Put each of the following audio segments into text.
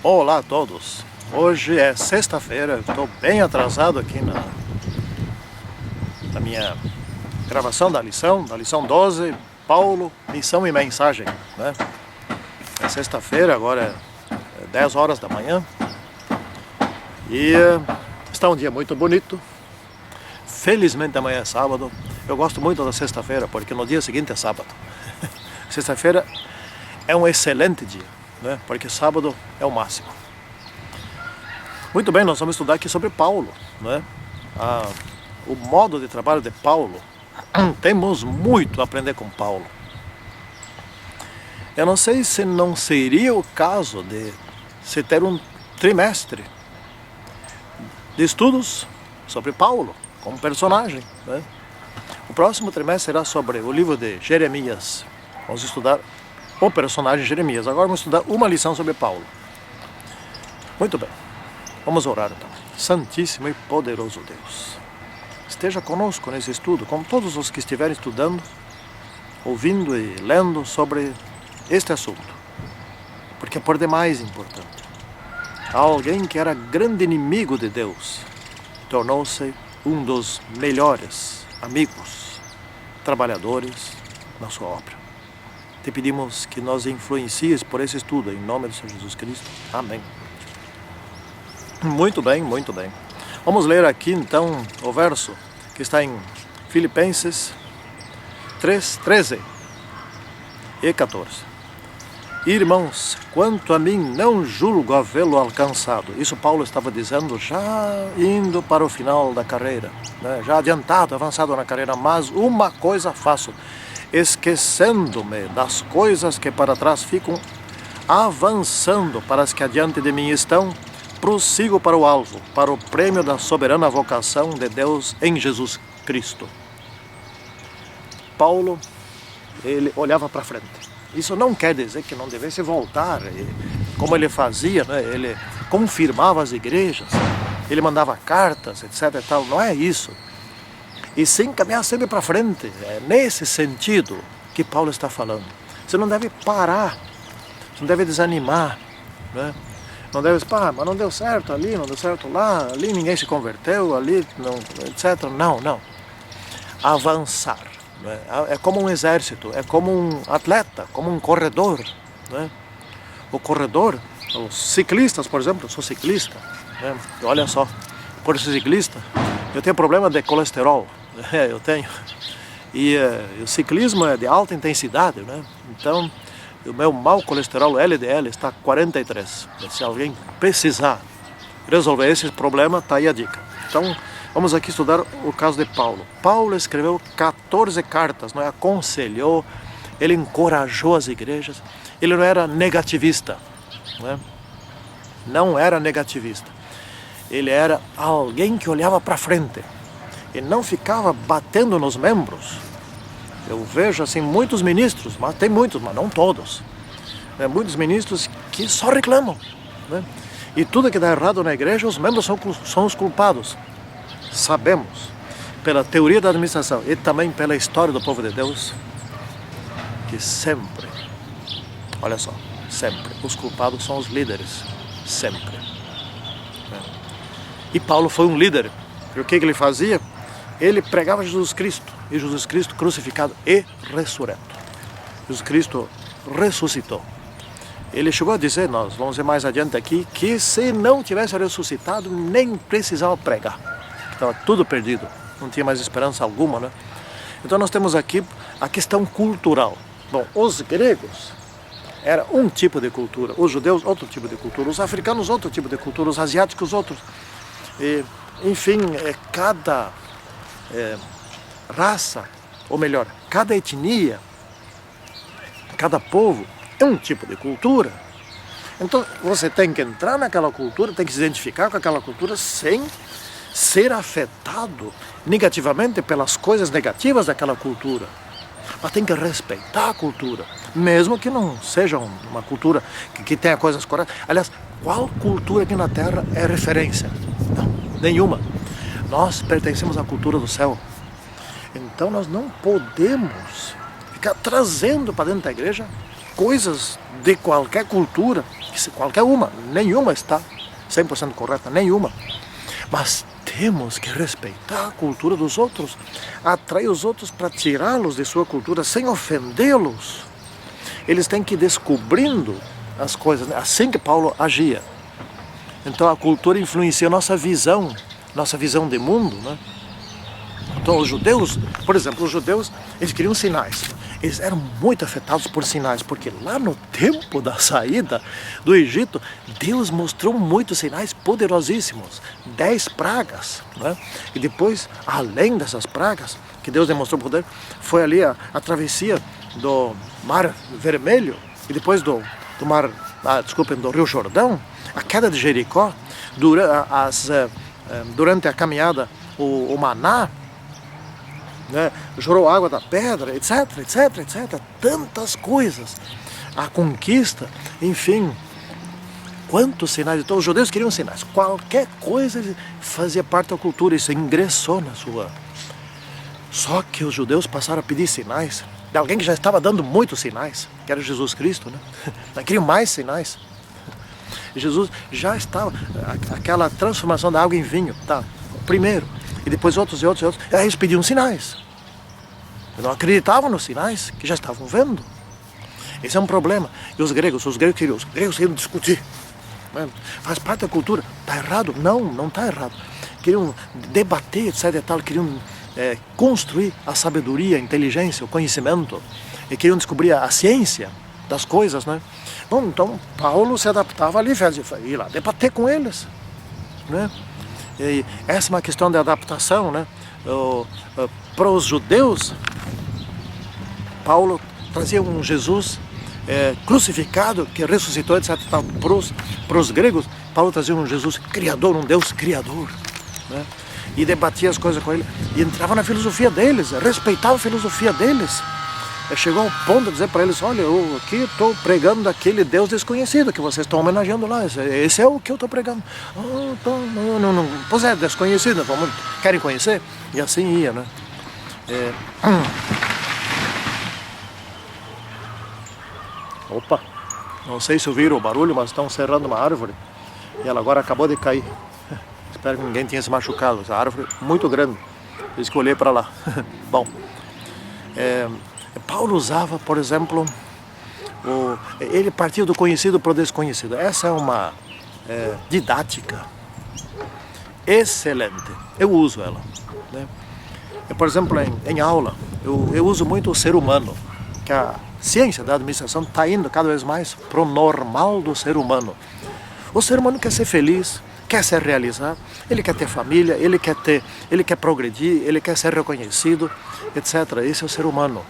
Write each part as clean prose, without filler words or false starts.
Olá a todos! Hoje é sexta-feira, estou bem atrasado aqui na minha gravação da lição 12, Paulo, missão e mensagem, né? É sexta-feira, agora é 10 horas da manhã e está um dia muito bonito. Felizmente amanhã é sábado. Eu gosto muito da sexta-feira porque no dia seguinte é sábado. Sexta-feira é um excelente dia, né? Porque sábado é o máximo. Muito bem, nós vamos estudar aqui sobre Paulo, né? O modo de trabalho de Paulo. Temos muito a aprender com Paulo. Eu não sei se não seria o caso de se ter um trimestre de estudos sobre Paulo como personagem, né? O próximo trimestre será sobre o livro de Jeremias. Vamos estudar o personagem Jeremias. Agora vamos estudar uma lição sobre Paulo. Muito bem. Vamos orar então. Santíssimo e poderoso Deus, esteja conosco nesse estudo, com todos os que estiverem estudando, ouvindo e lendo sobre este assunto, porque é por demais importante. Alguém que era grande inimigo de Deus tornou-se um dos melhores amigos, trabalhadores na sua obra. Te pedimos que nos influencies por esse estudo, em nome do Senhor Jesus Cristo. Amém. Muito bem, muito bem. Vamos ler aqui então o verso que está em Filipenses 3, 13 e 14. Irmãos, quanto a mim, não julgo havê-lo alcançado. Isso Paulo estava dizendo já indo para o final da carreira, né? Já adiantado, avançado na carreira. Mas uma coisa faço, esquecendo-me das coisas que para trás ficam, avançando para as que adiante de mim estão, prossigo para o alvo, para o prêmio da soberana vocação de Deus em Jesus Cristo. Paulo, ele olhava para frente. Isso não quer dizer que não devesse voltar, como ele fazia, né? Ele confirmava as igrejas, ele mandava cartas, etc. e tal. Não é isso. E sim caminhar sempre para frente. É nesse sentido que Paulo está falando. Você não deve parar, você não deve desanimar, né? Não deve dizer, mas não deu certo ali, não deu certo lá, ali ninguém se converteu, ali, não, etc. Não, não. Avançar. Né? É como um exército, é como um atleta, como um corredor. Né? O corredor, os ciclistas, por exemplo, eu sou ciclista. Né? Olha só, por ser ciclista, eu tenho problema de colesterol. Eu tenho. E o ciclismo é de alta intensidade, né? Então, o meu mau colesterol LDL está 43. Se alguém precisar resolver esse problema, está aí a dica. Então, vamos aqui estudar o caso de Paulo. Paulo escreveu 14 cartas, não é? Aconselhou, ele encorajou as igrejas. Ele não era negativista, não é? Não era negativista. Ele era alguém que olhava para frente e não ficava batendo nos membros. Eu vejo assim muitos ministros, mas tem muitos, mas não todos. Muitos ministros que só reclamam, né? E tudo que dá errado na igreja, os membros são os culpados. Sabemos, pela teoria da administração e também pela história do povo de Deus, que sempre, olha só, sempre, os culpados são os líderes, sempre. E Paulo foi um líder. E o que ele fazia? Ele pregava Jesus Cristo, e Jesus Cristo crucificado e ressurreto. Jesus Cristo ressuscitou. Ele chegou a dizer, nós vamos ver mais adiante aqui, que se não tivesse ressuscitado, nem precisava pregar. Estava tudo perdido, não tinha mais esperança alguma, né? Então nós temos aqui a questão cultural. Bom, os gregos era um tipo de cultura, os judeus outro tipo de cultura, os africanos outro tipo de cultura, os asiáticos outro. E, enfim, cada raça, ou melhor, cada etnia, cada povo é um tipo de cultura. Então você tem que entrar naquela cultura, tem que se identificar com aquela cultura sem ser afetado negativamente pelas coisas negativas daquela cultura. Mas tem que respeitar a cultura, mesmo que não seja uma cultura que tenha coisas corretas. Aliás, qual cultura aqui na Terra é referência? Não, nenhuma. Nós pertencemos à cultura do céu. Então nós não podemos ficar trazendo para dentro da igreja coisas de qualquer cultura qualquer uma, nenhuma está 100% correta, nenhuma. Mas temos que respeitar a cultura dos outros, atrair os outros para tirá-los de sua cultura sem ofendê-los. Eles têm que ir descobrindo as coisas, né? Assim que Paulo agia. Então a cultura influencia a nossa visão de mundo, né? Então os judeus, por exemplo, eles queriam sinais. Eles eram muito afetados por sinais, porque lá no tempo da saída do Egito, Deus mostrou muitos sinais poderosíssimos, 10 pragas, né? E depois, além dessas pragas, que Deus demonstrou poder, foi ali a travessia do Mar Vermelho, e depois do Rio Jordão, a queda de Jericó, durante a caminhada, o maná, né? Jorou água da pedra, etc, etc, etc, tantas coisas, a conquista, enfim, quantos sinais. Então os judeus queriam sinais, qualquer coisa fazia parte da cultura, isso ingressou na sua. Só que os judeus passaram a pedir sinais de alguém que já estava dando muitos sinais, que era Jesus Cristo, né? Mas queriam mais sinais. Jesus já estava, aquela transformação da água em vinho, tá? Primeiro, e depois outros, e aí eles pediam sinais. Não acreditavam nos sinais que já estavam vendo. Esse é um problema. E os gregos queriam discutir. Né? Faz parte da cultura. Está errado? Não está errado. Queriam debater, etc. E tal, queriam construir a sabedoria, a inteligência, o conhecimento. E queriam descobrir a ciência das coisas, né? Bom, então Paulo se adaptava ali, ia lá debater com eles, né? E essa é uma questão de adaptação, né? Para os judeus, Paulo trazia um Jesus crucificado, que ressuscitou, etc. Para os gregos, Paulo trazia um Jesus criador, um Deus criador, né? E debatia as coisas com ele, e entrava na filosofia deles, respeitava a filosofia deles. Chegou ao ponto de dizer para eles: olha, eu aqui estou pregando aquele Deus desconhecido que vocês estão homenageando lá, esse é o que eu estou pregando. Não, pois é, desconhecido, querem conhecer? E assim ia, né? Opa, não sei se ouviram o barulho, mas estão serrando uma árvore e ela agora acabou de cair. Espero que ninguém tenha se machucado, essa árvore é muito grande, por isso que eu olhei para lá. Bom, Paulo usava, por exemplo, ele partia do conhecido para o desconhecido. Essa é uma didática excelente. Eu uso ela, né? Por exemplo, em aula, eu uso muito o ser humano, que a ciência da administração está indo cada vez mais para o normal do ser humano. O ser humano quer ser feliz, quer se realizar, ele quer ter família, ele quer progredir, ele quer ser reconhecido, etc. Esse é o ser humano.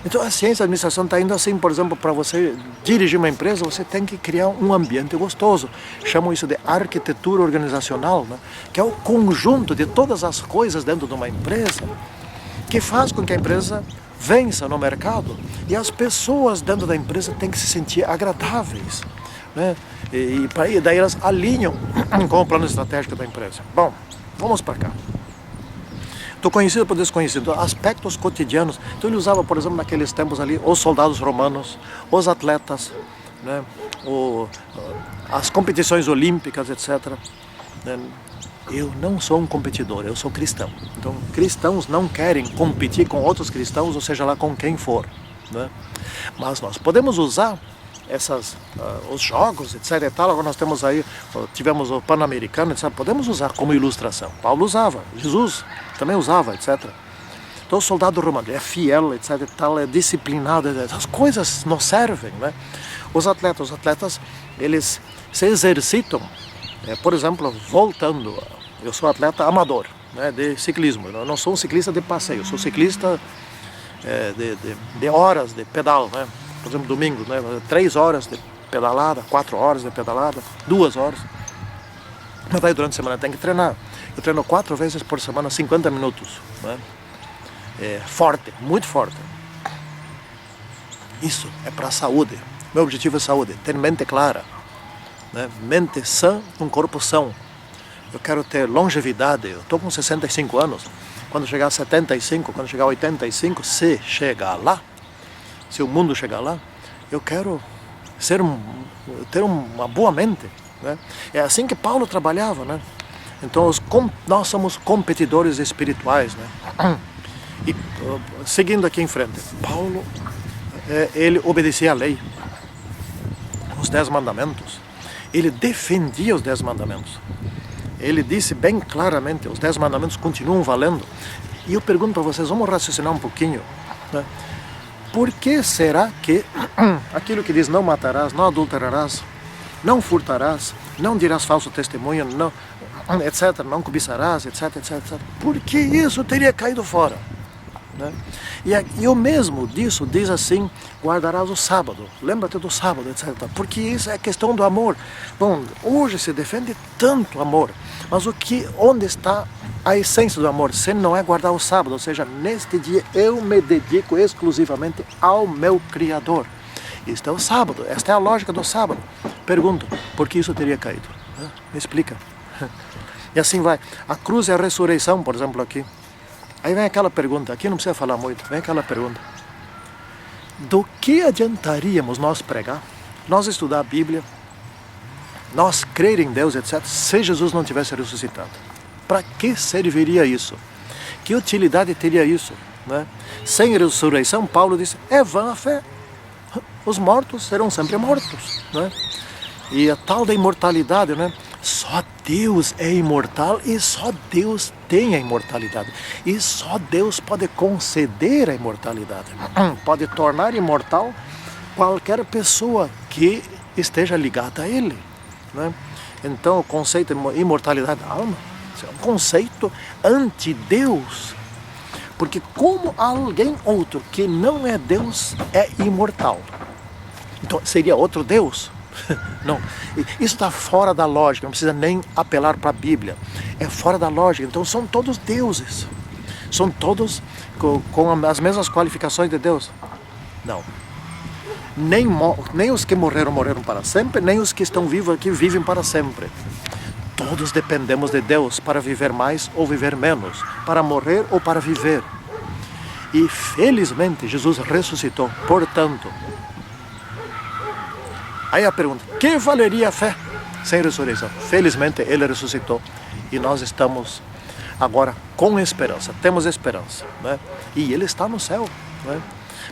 Então a ciência da administração está indo assim, por exemplo, para você dirigir uma empresa, você tem que criar um ambiente gostoso. Chamam isso de arquitetura organizacional, né? Que é o conjunto de todas as coisas dentro de uma empresa que faz com que a empresa vença no mercado, e as pessoas dentro da empresa têm que se sentir agradáveis, né? E daí elas alinham com o plano estratégico da empresa. Bom, vamos para cá. Do conhecido para o desconhecido, aspectos cotidianos. Então ele usava, por exemplo, naqueles tempos ali, os soldados romanos, os atletas, né? As competições olímpicas, etc. Eu não sou um competidor, eu sou cristão. Então, cristãos não querem competir com outros cristãos, ou seja lá com quem for, né? Mas nós podemos usar os jogos, etc. e tal. Agora nós temos aí, tivemos o Pan-Americano, etc. Podemos usar como ilustração. Paulo usava, Jesus também usava, etc. Então o soldado romano é fiel, etc. e tal, é disciplinado, etc. As coisas nos servem, né? Os atletas, eles se exercitam, por exemplo, voltando. Eu sou atleta amador, né, de ciclismo. Eu não sou um ciclista de passeio, eu sou ciclista de horas de pedal, né? Por exemplo, domingo, né? 3 horas de pedalada, 4 horas de pedalada, 2 horas. Mas daí durante a semana tem que treinar. Eu treino 4 vezes por semana, 50 minutos, né? Forte, muito forte. Isso é para a saúde. Meu objetivo é saúde, ter mente clara, né? Mente sã, um corpo são. Eu quero ter longevidade. Eu estou com 65 anos. Quando chegar a 75, quando chegar a 85, se chegar lá, se o mundo chegar lá, eu quero ser ter uma boa mente, né? É assim que Paulo trabalhava, né? Então nós somos competidores espirituais, né? E seguindo aqui em frente, Paulo, ele obedecia à lei, os 10 mandamentos. Ele defendia os 10 mandamentos. Ele disse bem claramente, os 10 mandamentos continuam valendo. E eu pergunto para vocês, vamos raciocinar um pouquinho, né? Por que será que aquilo que diz não matarás, não adulterarás, não furtarás, não dirás falso testemunho, não, etc., não cobiçarás, etc., etc., etc., por que isso teria caído fora? Né? E o mesmo disso diz assim, guardarás o sábado, lembra-te do sábado, etc. Porque isso é questão do amor. Bom, hoje se defende tanto amor, mas onde está a essência do amor? Se não é guardar o sábado, ou seja, neste dia eu me dedico exclusivamente ao meu Criador. Isto é o sábado, esta é a lógica do sábado. Pergunto, por que isso teria caído? Me explica. E assim vai. A cruz e a ressurreição, por exemplo, aqui. Aí vem aquela pergunta, aqui não precisa falar muito, vem aquela pergunta. Do que adiantaríamos nós pregar, nós estudar a Bíblia, nós crer em Deus, etc., se Jesus não tivesse ressuscitado? Para que serviria isso? Que utilidade teria isso? Né? Sem ressurreição, Paulo disse, é vã a fé. Os mortos serão sempre mortos. Né? E a tal da imortalidade, né? Só Deus é imortal e só Deus tem a imortalidade. E só Deus pode conceder a imortalidade. Pode tornar imortal qualquer pessoa que esteja ligada a Ele. Né? Então o conceito de imortalidade da alma é um conceito anti-Deus. Porque como alguém outro que não é Deus é imortal, então seria outro Deus? Não, isso está fora da lógica, não precisa nem apelar para a Bíblia, é fora da lógica. Então são todos deuses, são todos com as mesmas qualificações de Deus? Não, nem os que morreram para sempre, nem os que estão vivos aqui vivem para sempre. Todos dependemos de Deus para viver mais ou viver menos, para morrer ou para viver. E felizmente Jesus ressuscitou, portanto. Aí a pergunta, que valeria a fé sem ressurreição? Felizmente Ele ressuscitou e nós estamos agora com esperança, temos esperança, né? E Ele está no céu, né?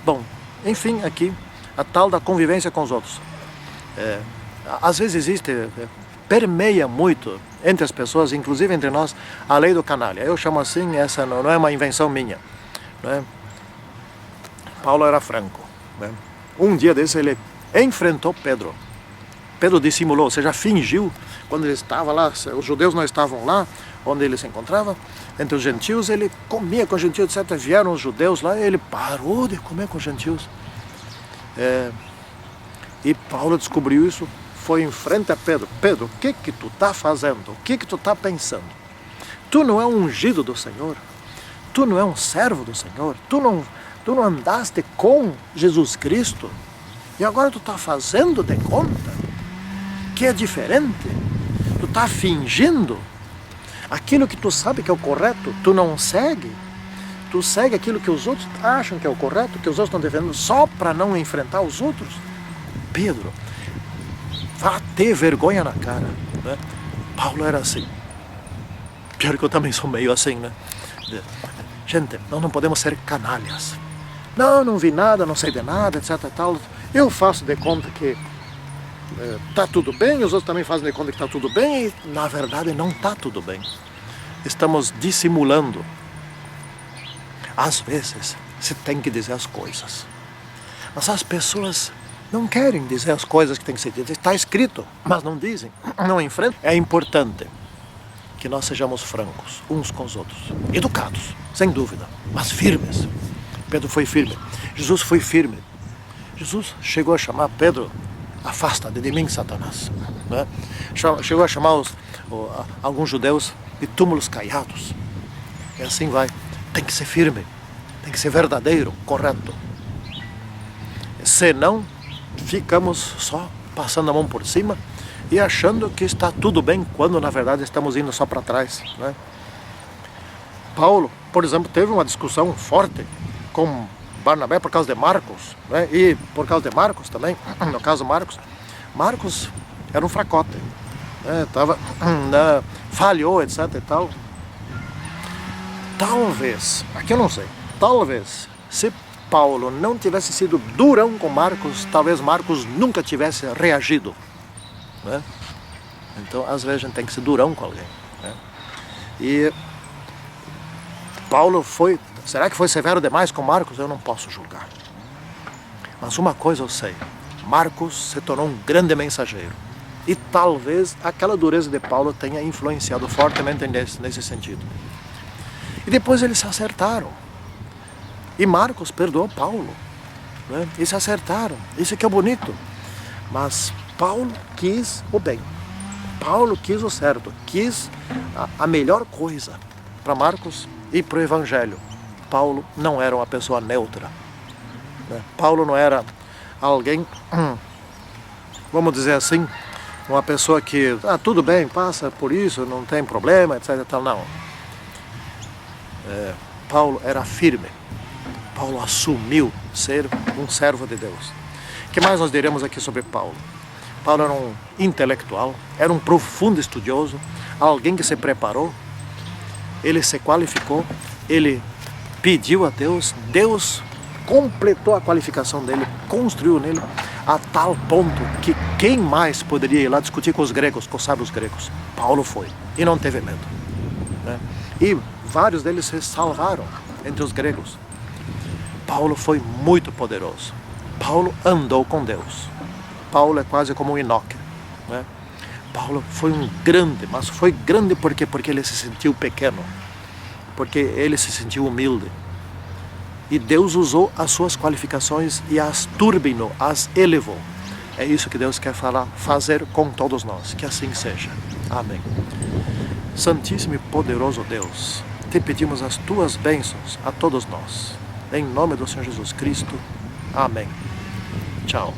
Bom, enfim, aqui a tal da convivência com os outros. Às vezes existe, permeia muito entre as pessoas, inclusive entre nós, a lei do canalha. Eu chamo assim, essa não é uma invenção minha, né? Paulo era franco, né? Um dia desse ele enfrentou Pedro. Pedro dissimulou, ou seja, fingiu, quando ele estava lá, os judeus não estavam lá, onde ele se encontrava, entre os gentios, ele comia com os gentios, etc. Vieram os judeus lá, e ele parou de comer com os gentios. E Paulo descobriu isso, foi em frente a Pedro. Pedro, o que tu está fazendo? O que tu está pensando? Tu não é um ungido do Senhor? Tu não é um servo do Senhor? Tu não andaste com Jesus Cristo? E agora tu está fazendo de conta que é diferente? Tu está fingindo? Aquilo que tu sabe que é o correto, tu não segue? Tu segue aquilo que os outros acham que é o correto, que os outros estão defendendo, só para não enfrentar os outros? Pedro, vá ter vergonha na cara, né? Paulo era assim. Pior que eu também sou meio assim, né? Gente, nós não podemos ser canalhas. Não vi nada, não sei de nada, etc. Tal. Eu faço de conta que está tudo bem, os outros também fazem de conta que está tudo bem, e na verdade não está tudo bem. Estamos dissimulando. Às vezes, se tem que dizer as coisas. Mas as pessoas não querem dizer as coisas que tem que ser ditas. Está escrito, mas não dizem, não enfrentam. É importante que nós sejamos francos uns com os outros. Educados, sem dúvida, mas firmes. Pedro foi firme. Jesus foi firme. Jesus chegou a chamar Pedro, afasta-te de mim, Satanás, né? Chegou a chamar alguns judeus de túmulos caiados. E assim vai. Tem que ser firme, tem que ser verdadeiro, correto. Senão, ficamos só passando a mão por cima e achando que está tudo bem, quando na verdade estamos indo só para trás, né? Paulo, por exemplo, teve uma discussão forte com Barnabé por causa de Marcos, né? E por causa de Marcos também, no caso Marcos, Marcos era um fracote, né? Falhou, etc e tal. Talvez, aqui eu não sei, talvez, se Paulo não tivesse sido durão com Marcos, talvez Marcos nunca tivesse reagido, né? Então, às vezes a gente tem que ser durão com alguém, né? E Paulo foi, será que foi severo demais com Marcos? Eu não posso julgar. Mas uma coisa eu sei, Marcos se tornou um grande mensageiro. E talvez aquela dureza de Paulo tenha influenciado fortemente nesse sentido. E depois eles se acertaram. E Marcos perdoou Paulo, né? E se acertaram. Isso que é bonito. Mas Paulo quis o bem. Paulo quis o certo. Quis a melhor coisa para Marcos e para o Evangelho. Paulo não era uma pessoa neutra, né? Paulo não era alguém, vamos dizer assim, uma pessoa que, tudo bem, passa por isso, não tem problema, etc. Não. Paulo era firme. Paulo assumiu ser um servo de Deus. O que mais nós diremos aqui sobre Paulo? Paulo era um intelectual, era um profundo estudioso, alguém que se preparou, ele se qualificou, ele pediu a Deus, Deus completou a qualificação dele, construiu nele, a tal ponto que quem mais poderia ir lá discutir com os gregos, com os sábios gregos? Paulo foi, e não teve medo, né? E vários deles se salvaram entre os gregos. Paulo foi muito poderoso. Paulo andou com Deus. Paulo é quase como um Enoque, né? Paulo foi um grande, mas foi grande por quê? Porque ele se sentiu pequeno, porque ele se sentiu humilde. E Deus usou as suas qualificações e as turbinou, as elevou. É isso que Deus quer fazer com todos nós, que assim seja. Amém. Santíssimo e poderoso Deus, te pedimos as tuas bênçãos a todos nós. Em nome do Senhor Jesus Cristo. Amém. Tchau.